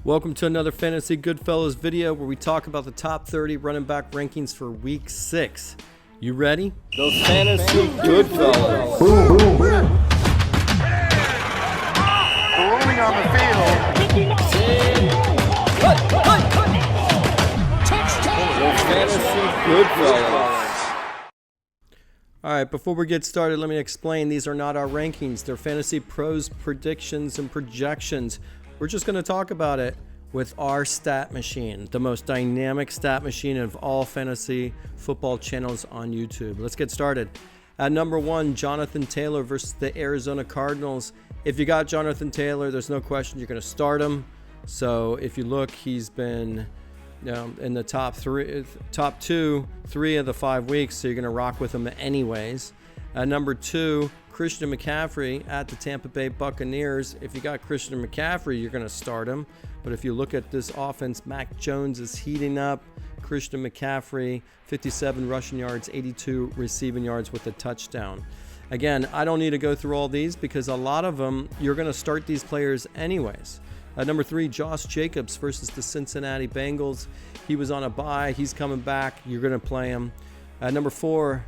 Welcome to another Fantasy Goodfellas video where we talk about the top 30 running back rankings for week 6. You ready? The Fantasy Goodfellas. Rolling on the field. The Fantasy Goodfellas. All right, before we get started, let me explain. These are not our rankings. They're Fantasy Pros predictions and projections. We're just going to talk about it with our stat machine, the most dynamic stat machine of all fantasy football channels on YouTube. Let's get started. At number 1, Jonathan Taylor versus the Arizona Cardinals. If you got Jonathan Taylor, there's no question you're going to start him. So if you look, he's been in the top 2, 3 of the 5 weeks, so you're going to rock with him anyways. At number 2, Christian McCaffrey at the Tampa Bay Buccaneers. If you got Christian McCaffrey, you're going to start him. But if you look at this offense, Mac Jones is heating up. Christian McCaffrey, 57 rushing yards, 82 receiving yards with a touchdown. Again, I don't need to go through all these because a lot of them, you're going to start these players anyways. At number 3, Josh Jacobs versus the Cincinnati Bengals. He was on a bye. He's coming back. You're going to play him. At number 4,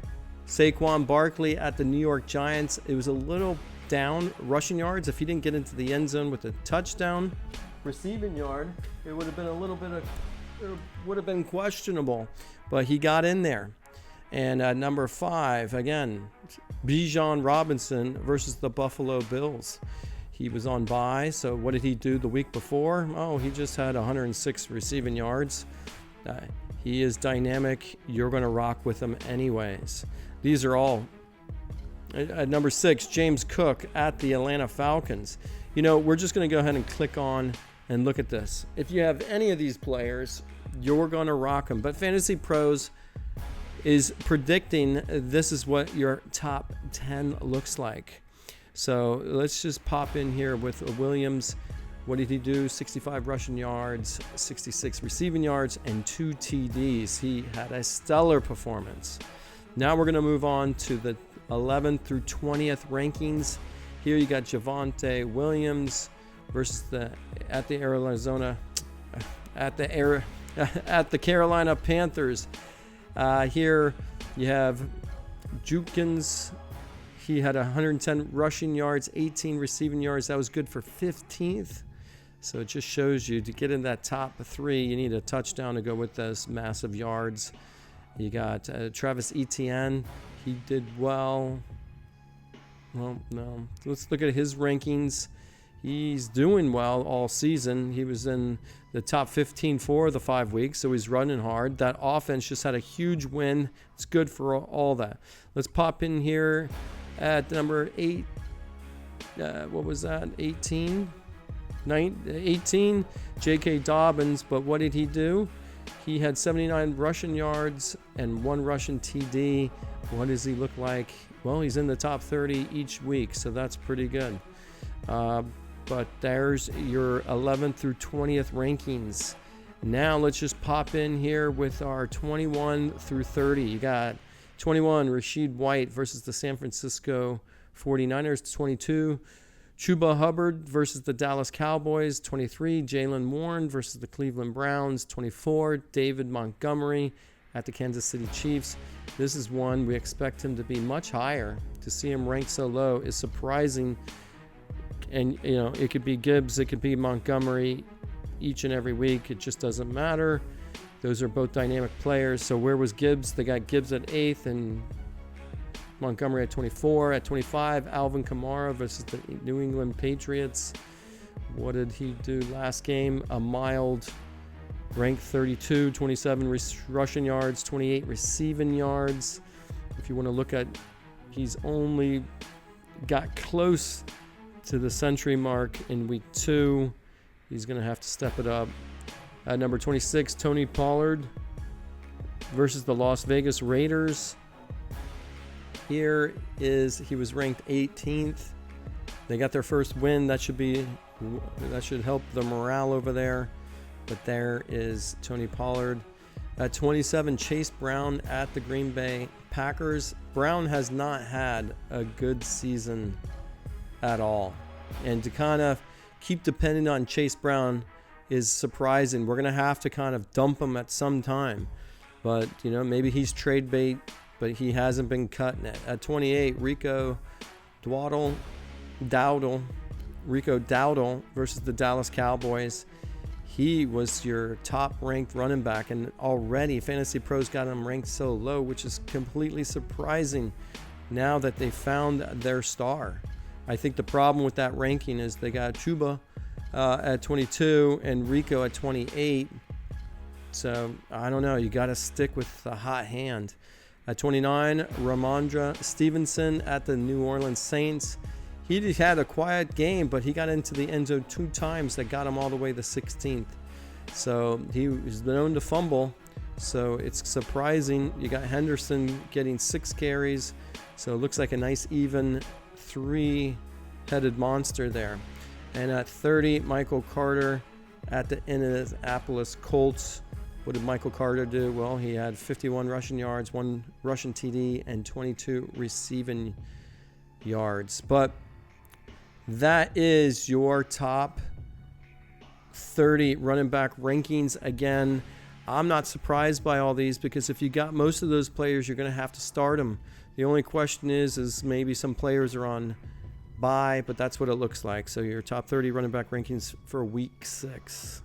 Saquon Barkley at the New York Giants. It was a little down rushing yards. If he didn't get into the end zone with a touchdown receiving yard, it would have been it would have been questionable, but he got in there. And at number 5, again, Bijan Robinson versus the Buffalo Bills. He was on bye, so what did he do the week before? Oh, he just had 106 receiving yards. He is dynamic. You're going to rock with him anyways. These are all. At number 6, James Cook at the Atlanta Falcons. We're just going to go ahead and click on and look at this. If you have any of these players, you're going to rock them. But Fantasy Pros is predicting this is what your top 10 looks like. So let's just pop in here with Williams. What did he do? 65 rushing yards, 66 receiving yards, and 2 TDs. He had a stellar performance. Now we're going to move on to the 11th through 20th rankings. Here you got Javonte Williams versus the Carolina Panthers. Here you have Jukins. He had 110 rushing yards, 18 receiving yards. That was good for 15th. So it just shows you to get in that top 3, you need a touchdown to go with those massive yards. You got Travis Etienne. He did well. Well, no. Let's look at his rankings. He's doing well all season. He was in the top 15 for the 5 weeks, so he's running hard. That offense just had a huge win. It's good for all that. Let's pop in here at number 8. What was that? 18? 18. J.K. Dobbins, but what did he do? He had 79 rushing yards and 1 rushing TD. What does he look like? Well, he's in the top 30 each week, so that's pretty good. But there's your 11th through 20th rankings. Now let's just pop in here with our 21 through 30. You got 21, Rashid White versus the San Francisco 49ers. 22, Chuba Hubbard versus the Dallas Cowboys. 23, Jaylen Warren versus the Cleveland Browns. 24, David Montgomery at the Kansas City Chiefs. This is one we expect him to be much higher. To see him ranked so low is surprising. And, it could be Gibbs, it could be Montgomery each and every week. It just doesn't matter. Those are both dynamic players. So where was Gibbs? They got Gibbs at 8th and Montgomery at 24. At 25, Alvin Kamara versus the New England Patriots. What did he do last game? A mild ranked 32, 27 rushing yards, 28 receiving yards. If you want to look at, he's only got close to the century mark in week 2. He's going to have to step it up. At number 26, Tony Pollard versus the Las Vegas Raiders. He was ranked 18th. They got their first win. That should help the morale over there. But there is Tony Pollard. At 27, Chase Brown at the Green Bay Packers. Brown has not had a good season at all. And to kind of keep depending on Chase Brown is surprising. We're going to have to kind of dump him at some time. But, maybe he's trade bait, but he hasn't been cut. At 28, Rico Dowdle versus the Dallas Cowboys. He was your top-ranked running back, and already Fantasy Pros got him ranked so low, which is completely surprising now that they found their star. I think the problem with that ranking is they got Chuba at 22 and Rico at 28. So, I don't know. You got to stick with the hot hand. At 29, Ramondre Stevenson at the New Orleans Saints. He just had a quiet game, but he got into the end zone 2 times that got him all the way to 16th. So, he was known to fumble. So, it's surprising. You got Henderson getting 6 carries. So, it looks like a nice even 3-headed monster there. And at 30, Michael Carter at the Indianapolis Colts. What did Michael Carter do? Well, he had 51 rushing yards, 1 rushing TD, and 22 receiving yards. But that is your top 30 running back rankings. Again, I'm not surprised by all these because if you got most of those players, you're going to have to start them. The only question is maybe some players are on bye, but that's what it looks like. So your top 30 running back rankings for week 6.